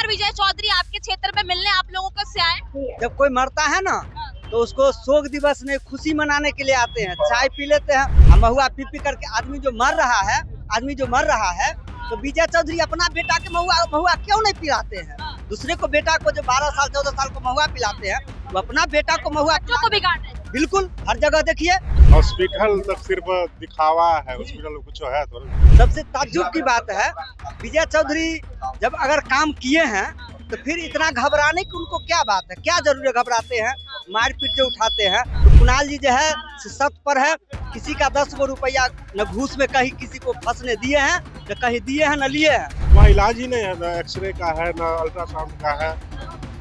विजय चौधरी आपके क्षेत्र में मिलने आप लोगों को से आए? जब कोई मरता है ना तो उसको शोक दिवस में खुशी मनाने के लिए आते हैं, चाय पी लेते हैं। महुआ पी पी करके आदमी जो मर रहा है तो विजय चौधरी अपना बेटा के महुआ क्यों नहीं पिलाते हैं? दूसरे को बेटा को जो 12 साल 14 साल को महुआ पिलाते हैं वो अपना बेटा को महुआ को बिगाड़ रहे हैं। बिल्कुल हर जगह देखिए। हॉस्पिटल तक सिर्फ दिखावा है, हॉस्पिटल में कुछ है थोड़ा। सबसे ताज्जुब की बात है विजय चौधरी जब अगर काम किए हैं तो फिर इतना घबराने की उनको क्या बात है? क्या जरूरी घबराते हैं? मारपीट जो उठाते हैं तो कुणाल जी जो है सत पर है, किसी का 10 गो रुपया न घूस में कहीं किसी को फंसने दिए हैं, न कहीं दिए हैं न लिए हैं। वहाँ इलाज ही नहीं है, न एक्सरे का है न अल्ट्रासाउंड का है,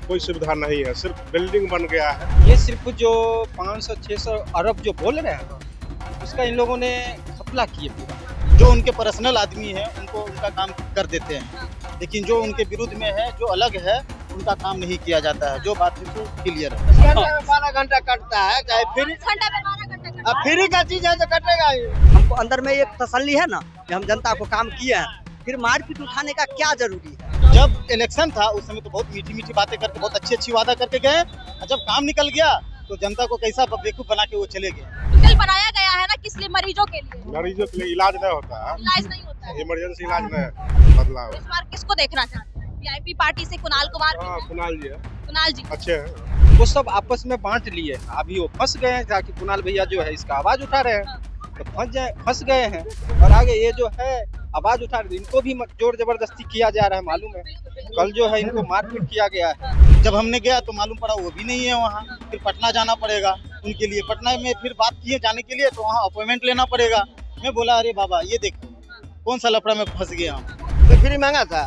कोई सुविधा नहीं है, सिर्फ बिल्डिंग बन गया है। ये सिर्फ जो 500-600 अरब जो बोल रहे हैं उसका इन लोगों ने घपला किए पूरा। जो उनके पर्सनल आदमी है उनको उनका काम कर देते हैं, लेकिन जो उनके विरुद्ध में है, जो अलग है, उनका काम नहीं किया जाता है। जो बात है क्लियर है। 12 घंटा कटता है, चाहे फ्री घंटा में 12 घंटा फ्री का चीज है तो कटेगा ही। हमको अंदर में एक तसल्ली है ना कि हम जनता को काम किए हैं, फिर मारपीट उठाने का क्या जरूरी है? जब इलेक्शन था उस समय तो बहुत मीठी मीठी बातें करके बहुत अच्छी वादा करके गए, और जब काम निकल गया तो जनता को कैसा बेवकूफ बना के वो चले गए। हॉस्पिटल बनाया गया है ना किस लिए? मरीजों के लिए। मरीजों के लिए इलाज नहीं होता है, इलाज नहीं होता है। इमरजेंसी इलाज नहीं बदलाव। इस बार किसको देखना चाहते हैं? वीआईपी पार्टी से कुणाल कुमार भी हाँ, हैं। कुणाल जी है, कुणाल जी अच्छे हैं। वो सब आपस में बांट लिए हैं। अभी वो फंस गए हैं ताकि कुणाल भैया जो है इसका आवाज उठा रहे हैं तो फंस गए हैं, और आगे ये जो है आवाज उठा रहे इनको भी जोर जबरदस्ती किया जा रहा है। मालूम है कल जो है इनको मारपीट किया गया है। जब हमने गया तो मालूम पड़ा वो भी नहीं है वहाँ, फिर पटना जाना पड़ेगा उनके लिए। पटना में फिर बात किए जाने के लिए तो वहाँ अपॉइंटमेंट लेना पड़ेगा। मैं बोला अरे बाबा ये देखो कौन सा लफड़ा में फंस गए हम। तो फ्री महंगा था।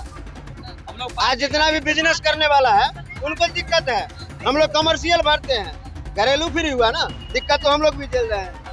आज जितना भी बिजनेस करने वाला है उनको दिक्कत है। हम लोग कमर्शियल भरते हैं, घरेलू फ्री हुआ ना, दिक्कत तो हम लोग भी झेल रहे हैं।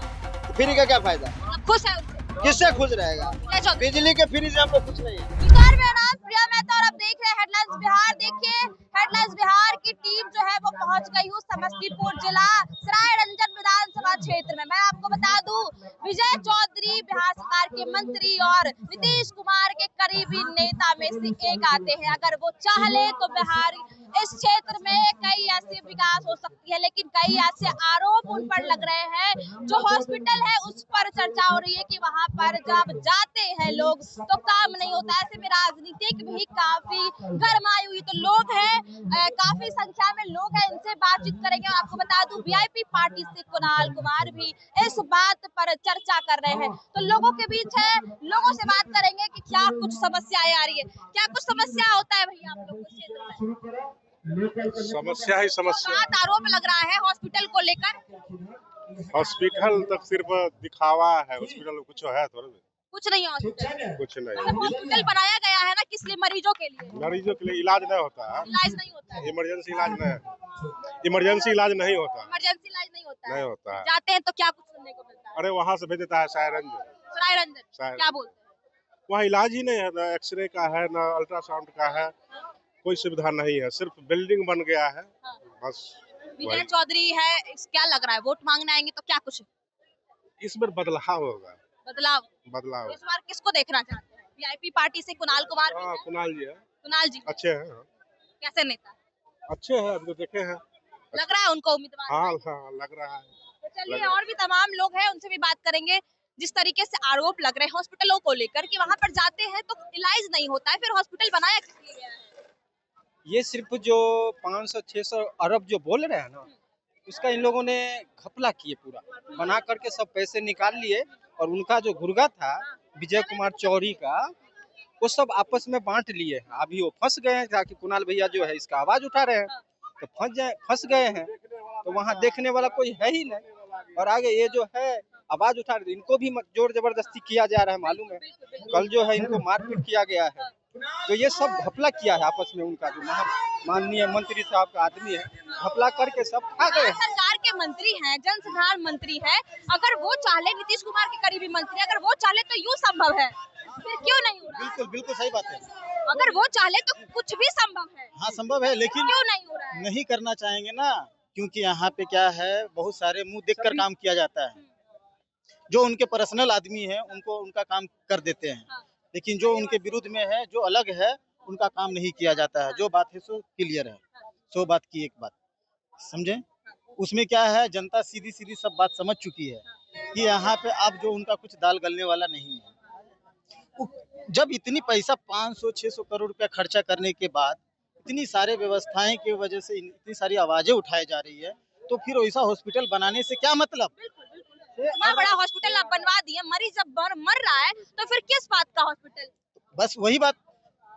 फ्री का क्या फायदा? खुश है उससे? किससे खुश रहेगा? विजय चौधरी। बिजली के फ्री से हमको कुछ नहीं है। नमस्कार, मेरा नाम प्रिया मेहता और आप देख रहे हैं हेडलाइंस बिहार। देखिए हेडलाइंस बिहार की टीम जो है वो पहुंच गई हूँ समस्तीपुर जिला सरायरंजन विधानसभा क्षेत्र में। मैं आपको बता दूं विजय चौधरी बिहार सरकार के मंत्री और नीतीश कुमार के करीबी नेता में से एक आते हैं। अगर वो चाह ले तो बिहार इस क्षेत्र में कई ऐसे विकास हो सकती है, लेकिन कई ऐसे आरोप उन पर लग रहे हैं। जो हॉस्पिटल है उस पर चर्चा हो रही है कि वहाँ पर जब जाते हैं लोग तो काम नहीं होता। ऐसे में राजनीतिक भी काफी गरमाई हुई तो लोग हैं, काफी संख्या में लोग हैं, इनसे बातचीत करेंगे। और आपको बता दूं वीआईपी पार्टी से कुणाल कुमार भी इस बात पर चर्चा कर रहे हैं। तो लोगों के बीच है, लोगों से बात करेंगे कि क्या कुछ समस्याएं आ रही है, क्या कुछ समस्या होता है भैया आप लोगों के क्षेत्र में? समस्या ही समस्या। बात आरोप लग रहा है हॉस्पिटल को लेकर। हॉस्पिटल तक सिर्फ दिखावा है, हॉस्पिटल में कुछ है थोड़ा। कुछ नहीं है हॉस्पिटल। कुछ नहीं मतलब हॉस्पिटल बनाया गया है ना किस लिए? मरीजों के लिए। मरीजों के लिए इलाज नहीं होता है, इलाज नहीं होता है। इमरजेंसी इलाज नहीं, इमरजेंसी इलाज नहीं होता, इमरजेंसी इलाज नहीं होता है। नहीं होता है। जाते हैं तो क्या कुछ सुनने को मिलता है? अरे वहाँ से भेज देता है सरायरंजन, सरायरंजन क्या बोलते हैं? वहाँ इलाज ही नहीं है, न एक्सरे का है न अल्ट्रासाउंड का है, कोई सुविधा नहीं है, सिर्फ बिल्डिंग बन गया है बस। विजय चौधरी है, क्या लग रहा है वोट मांगने आएंगे तो क्या कुछ इस बार बदलाव होगा, बदलाव? इस बार किसको देखना चाहते हैं? वीआईपी पार्टी से कुणाल कुमार भी हाँ, हैं। कुणाल जी है, कुणाल जी अच्छे हैं, कैसे नेता? अच्छे हैं, अभी तो देखे हैं। लग रहा है उनको उम्मीदवार? हाँ हाँ लग रहा है। तो चलिए और भी तमाम लोग हैं, उनसे भी बात करेंगे। जिस तरीके से आरोप लग रहे हैं हॉस्पिटलों को लेकर कि वहाँ पर जाते हैं तो इलाज नहीं होता है, फिर हॉस्पिटल बनाया किस लिए गया है? ये सिर्फ जो 500-600 अरब जो बोल रहे हैं ना उसका इन लोगों ने घपला किए पूरा। बना करके सब पैसे निकाल लिए, और उनका जो गुर्गा था विजय कुमार चौधरी का वो सब आपस में बांट लिए। अभी वो फंस गए हैं ताकि कुणाल भैया जो है इसका आवाज उठा रहे हैं तो फंस गए हैं, तो वहाँ देखने वाला कोई है ही नहीं, और आगे ये जो है आवाज उठा रहे इनको भी जोर जबरदस्ती किया जा रहा है। मालूम है कल जो है इनको मारपीट किया गया है, तो ये सब घपला किया है आपस में। उनका जो माननीय मंत्री साहब का आदमी है घपला करके सब खा गए। सरकार के मंत्री हैं, जन संधारण मंत्री है, अगर वो चाहे नीतीश कुमार के करीबी मंत्री, अगर वो चाहे तो यूँ संभव है, फिर क्यों नहीं हो रहा? बिल्कुल बिल्कुल सही बात है। अगर वो चाहे तो कुछ भी संभव है। हाँ संभव है, लेकिन क्यों नहीं हो रहा है? नहीं करना चाहेंगे ना, क्योंकि यहाँ पे क्या है बहुत सारे मुंह देखकर काम किया जाता है। जो उनके पर्सनल आदमी है उनको उनका काम कर देते हैं, लेकिन जो उनके विरुद्ध में है, जो अलग है, उनका काम नहीं किया जाता है। जो बात है सो क्लियर है, सो बात की एक बात, समझे। उसमें क्या है, जनता सीधी सीधी सब बात समझ चुकी है कि यहाँ पे अब जो उनका कुछ दाल गलने वाला नहीं है। जब इतनी पैसा 500-600 करोड़ रुपया खर्चा करने के बाद इतनी सारे व्यवस्थाएं की वजह से इतनी सारी आवाजें उठाई जा रही है, तो फिर वैसा हॉस्पिटल बनाने से क्या मतलब। इतना बड़ा हॉस्पिटल आप बनवा दिए, मरीज जब मर रहा है तो फिर किस बात का हॉस्पिटल। बस वही बात,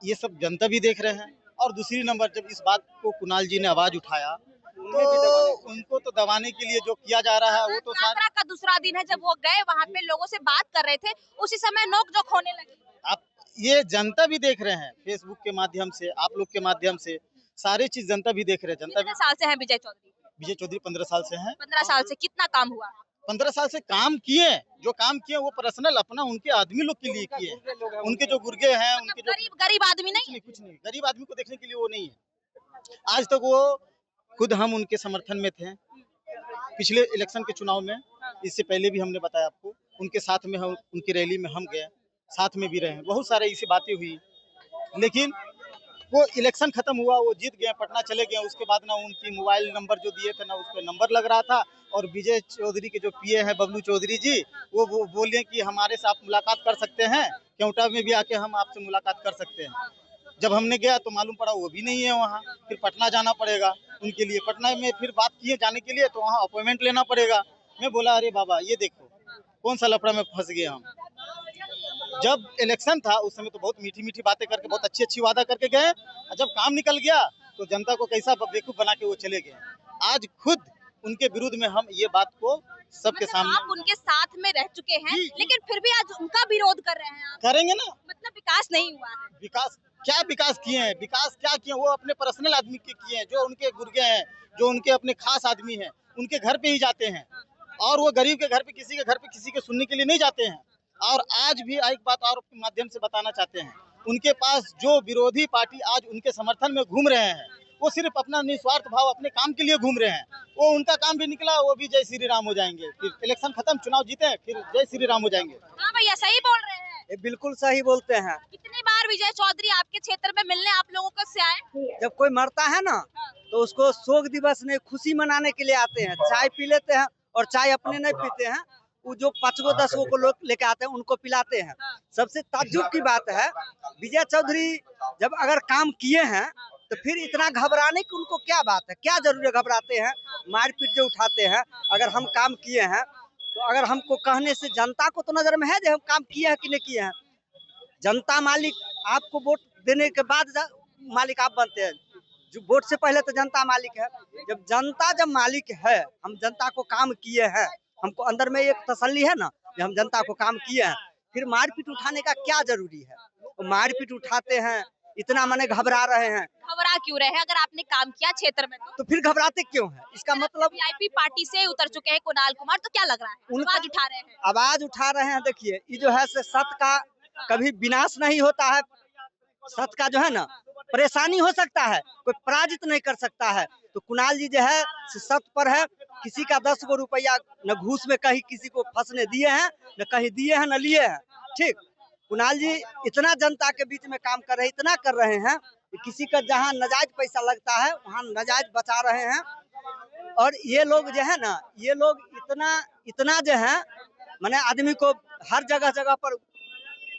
ये सब जनता भी देख रहे हैं। और दूसरी नंबर, जब इस बात को कुणाल जी ने आवाज उठाया तो उनको तो दबाने के लिए जो किया जा रहा है वो तो यात्रा का दूसरा दिन है, जब वो गए वहाँ पे लोगों से बात कर रहे थे, उसी समय नोक-झोंक होने लगी। आप ये जनता भी देख रहे हैं, फेसबुक के माध्यम से, आप लोग के माध्यम से, सारी चीज जनता भी देख रहे हैं। जनता कितने साल से हैं विजय चौधरी? विजय चौधरी 15 साल से हैं। 15 साल से कितना काम हुआ? 15 साल से काम किए, जो काम किए वो पर्सनल अपना उनके आदमी लोग के लिए किए। उनके जो गुर्गे हैं, उनके जो गरीब आदमी नहीं, कुछ नहीं, गरीब आदमी को देखने के लिए वो नहीं है। आज तक वो खुद, हम उनके समर्थन में थे पिछले इलेक्शन के चुनाव में, इससे पहले भी हमने बताया आपको, उनके साथ में हम उनकी रैली में हम गए, साथ में भी रहे, बहुत सारे ऐसी बातें हुई। लेकिन वो इलेक्शन खत्म हुआ, वो जीत गए, पटना चले गए। उसके बाद ना उनकी मोबाइल नंबर जो दिए थे ना उस पर नंबर लग रहा था। और विजय चौधरी के जो पीए हैं बबलू चौधरी जी, वो बोले कि हमारे साथ मुलाकात कर सकते हैं, केवटा में भी आके हम आपसे मुलाकात कर सकते हैं। जब हमने गया तो मालूम पड़ा वो भी नहीं है वहाँ, फिर पटना जाना पड़ेगा उनके लिए। पटना में फिर बात किए जाने के लिए, तो वहाँ अपॉइंटमेंट लेना पड़ेगा। मैं बोला अरे बाबा ये देखो कौन सा लफड़ा में फंस गए हम। जब इलेक्शन था उस समय तो बहुत मीठी मीठी बातें करके, बहुत अच्छी अच्छी वादा करके गए, और जब काम निकल गया तो जनता को कैसा बेवकूफ बना के वो चले गए। आज खुद उनके विरुद्ध में हम ये बात को सबके सामने, आप उनके साथ में रह चुके हैं, लेकिन फिर भी आज उनका विरोध कर रहे हैं आप। करेंगे ना। मतलब विकास नहीं हुआ है। विकास क्या, विकास किए हैं, विकास क्या किए, वो अपने पर्सनल आदमी के किए हैं, जो उनके गुर्गे हैं, जो उनके अपने खास आदमी हैं, उनके घर पे ही जाते हैं। और वो गरीब के घर पे, किसी के घर पे किसी के सुनने के लिए नहीं जाते हैं। और आज भी एक बात और के माध्यम से बताना चाहते हैं, उनके पास जो विरोधी पार्टी आज उनके समर्थन में घूम रहे हैं, वो सिर्फ अपना निस्वार्थ भाव अपने काम के लिए घूम रहे हैं। वो उनका काम भी निकला, वो भी जय श्री राम हो जाएंगे, फिर इलेक्शन खत्म, चुनाव जीते, फिर जय श्री राम हो जाएंगे। हाँ भैया सही बोल रहे हैं, ये बिल्कुल सही बोलते हैं। कितनी बार विजय चौधरी आपके क्षेत्र में मिलने आप लोगों को से आए? जब कोई मरता है ना तो उसको शोक दिवस में खुशी मनाने के लिए आते हैं, चाय पी लेते हैं, और चाय अपने नहीं पीते हैं, वो जो 5-10 को लोग लेके आते हैं उनको पिलाते हैं। सबसे ताज्जुब की बात है, विजय चौधरी जब अगर काम किए हैं तो फिर इतना घबराने की उनको क्या बात है, क्या जरूरत घबराते हैं, मारपीट जो उठाते हैं। अगर हम काम किए हैं तो अगर हमको कहने से जनता को तो नजर में है जो हम काम किए हैं कि नहीं किए हैं। जनता मालिक, आपको वोट देने के बाद मालिक आप बनते हैं, जो वोट से पहले तो जनता मालिक है। जब मालिक है, हम जनता को काम किए हैं, हमको अंदर में एक तसल्ली है ना कि हम जनता को काम किए हैं, फिर मारपीट उठाने का क्या जरूरी है। तो मारपीट उठाते हैं, इतना माने घबरा रहे हैं। घबरा क्यों रहे हैं? अगर आपने काम किया क्षेत्र में तो फिर घबराते क्यों हैं? इसका मतलब वीआईपी पार्टी से उतर चुके हैं कुणाल कुमार, तो क्या लग रहा है आवाज उठा रहे हैं? आवाज उठा रहे हैं। देखिए ये जो है सत्य का कभी विनाश नहीं होता है, सत्य का जो है ना परेशानी हो सकता है, कोई पराजित नहीं कर सकता है। तो कुणाल जी जो है सत्य पर है, किसी का 10 गो रुपया न घूस में कहीं किसी को फंसने दिए हैं, न कहीं दिए हैं न लिए हैं। ठीक, कुणाल जी इतना जनता के बीच में काम कर रहे हैं, इतना कर रहे हैं कि किसी का जहाँ नाजायज पैसा लगता है वहाँ नाजायज बचा रहे हैं। और ये लोग जो है ना, ये लोग इतना जो है माने आदमी को हर जगह जगह पर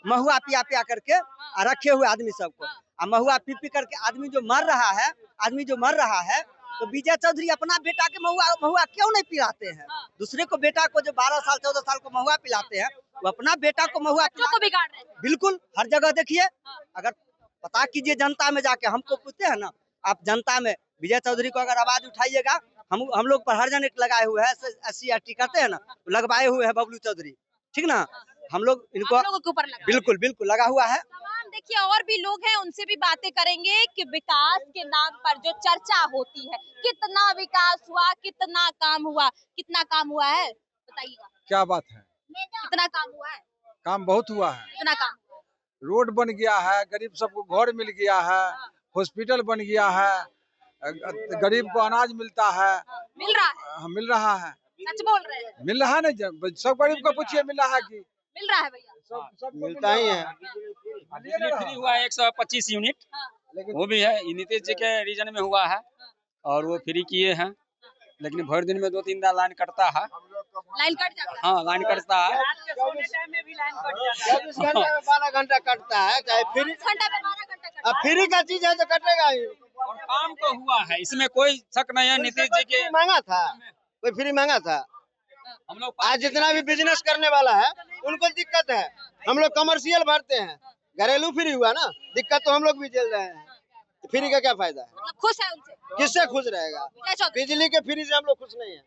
महुआ पिया पिया करके रखे हुए आदमी सबको, महुआ पी पी करके आदमी जो मर रहा है, तो विजय चौधरी अपना बेटा के महुआ क्यों नहीं पिलाते हैं? दूसरे को बेटा को जो 12 साल 14 साल को महुआ पिलाते हैं, वो अपना बेटा को महुआ को बिगाड़ रहे हैं। बिल्कुल हर जगह देखिए, अगर पता कीजिए जनता में जाके, हमको पूछते हैं ना आप जनता में, विजय चौधरी को अगर आवाज उठाइएगा, हम लोग पर हर जन एक लगाए हुए हैं, SC/ST करते हैं ना, लगवाए हुए हैं बबलू चौधरी, ठीक ना, हम लोग इनको ऊपर लगा बिल्कुल लगा हुआ है। देखिए और भी लोग हैं, उनसे भी बातें करेंगे कि विकास के नाम पर जो चर्चा होती है, कितना विकास हुआ, कितना काम हुआ है बताइएगा। क्या बात है, कितना काम हुआ है? काम बहुत हुआ है। कितना काम? रोड बन गया है, गरीब सबको घर मिल गया है, हॉस्पिटल बन गया है, गरीब को अनाज मिलता है। मिल रहा है? मिल रहा है। सच बोल रहे हैं? मिल रहा है ना, सब गरीब को पूछिए मिल रहा है कि मिल रहा है भैया? मिलता ही है। बिजली फ्री हुआ है 125 यूनिट, वो भी है नीतीश जी के रीजन में हुआ है और वो फ्री किए हैं। लेकिन भर दिन में 2-3 बार लाइन कटता है। लाइन कट जाता है। हाँ, लाइन कटता है। 24 घंटे में 12 घंटा कटता है, चाहे फ्री 24 घंटे में 12 घंटा कटता अब फ्री का चीज है तो कटेगा ही। और काम तो हुआ है, इसमें कोई शक नहीं है। नीतीश जी के महंगा था, कोई फ्री महंगा था। हम लोग आज जितना भी बिजनेस करने वाला है उनको दिक्कत है। हम लोग कमर्शियल भरते हैं, घरेलू फ्री हुआ ना, दिक्कत तो हम लोग भी झेल रहे हैं। फ्री का क्या फायदा है? मतलब खुश है उनसे? किससे खुश रहेगा? विजय चौधरी बिजली के फ्री से हम लोग खुश नहीं है।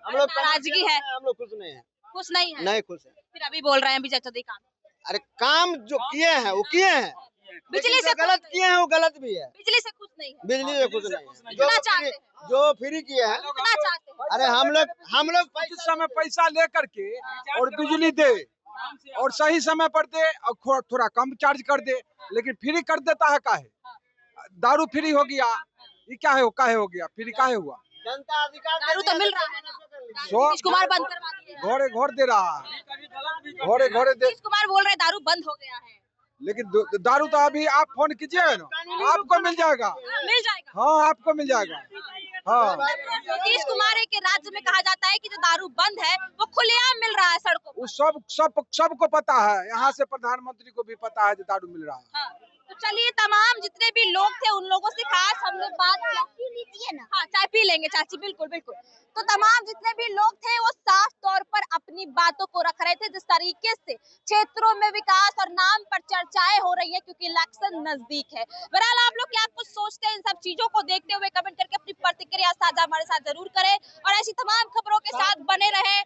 हम लोग नाराजगी है, हम लोग खुश नहीं है। खुश नहीं है। नहीं खुश है। फिर अभी बोल रहे हैं विजय चौधरी काम, अरे काम जो किए हैं वो किए हैं, बिजली से गलत किए हैं वो गलत भी है। बिजली से खुश नहीं है। बिजली से खुश नहीं है। कितना चाहते हैं? जो फ्री किए हैं, कितना चाहते हैं? अरे हम लोग कुछ समय पैसा लेकर के और बिजली दे और सही समय पर दे और थोड़ा कम चार्ज कर दे, लेकिन फ्री कर देता है काहे? दारू फ्री हो गया, ये क्या है? काहे हो गया फ्री? काहे हुआ? जनता अधिकार दारू तो मिल रहा है ना, सो नीतीश कुमार बंद करवा दिए हैं। घोड़े घोड़ दे रहा है, घोड़े घोड़े दे। नीतीश कुमार बोल रहे हैं दारू बंद हो गया है। लेकिन दारू तो अभी आप फोन कीजिएगा ना, आपको मिल जाएगा। मिल जाएगा। हाँ, आपको मिल जाएगा। हाँ, नीतीश कुमार के राज्य में कहा जाता है कि जो दारू बंद है वो खुलेआम मिल रहा है सड़कों पर। वो सबको पता है, यहाँ से प्रधानमंत्री को भी पता है कि दारू मिल रहा है। हाँ, तो चलिए तमाम जितने भी लोग थे उन लोगों से खास हम लोग बात लीजिए ना। हाँ, चाय पी लेंगे चाची, बिल्कुल बिल्कुल। तो तमाम जितने भी लोग थे वो साफ तौर पर अपनी बातों को रख रहे थे, जिस तरीके से क्षेत्रों में विकास और नाम पर चर्चाएं हो रही है क्योंकि इलेक्शन नजदीक है। बहरहाल आप लोग क्या कुछ सोचते हैं इन सब चीजों को देखते हुए कमेंट करके अपनी प्रतिक्रिया साझा हमारे साथ जरूर करें और ऐसी तमाम खबरों के साथ बने रहें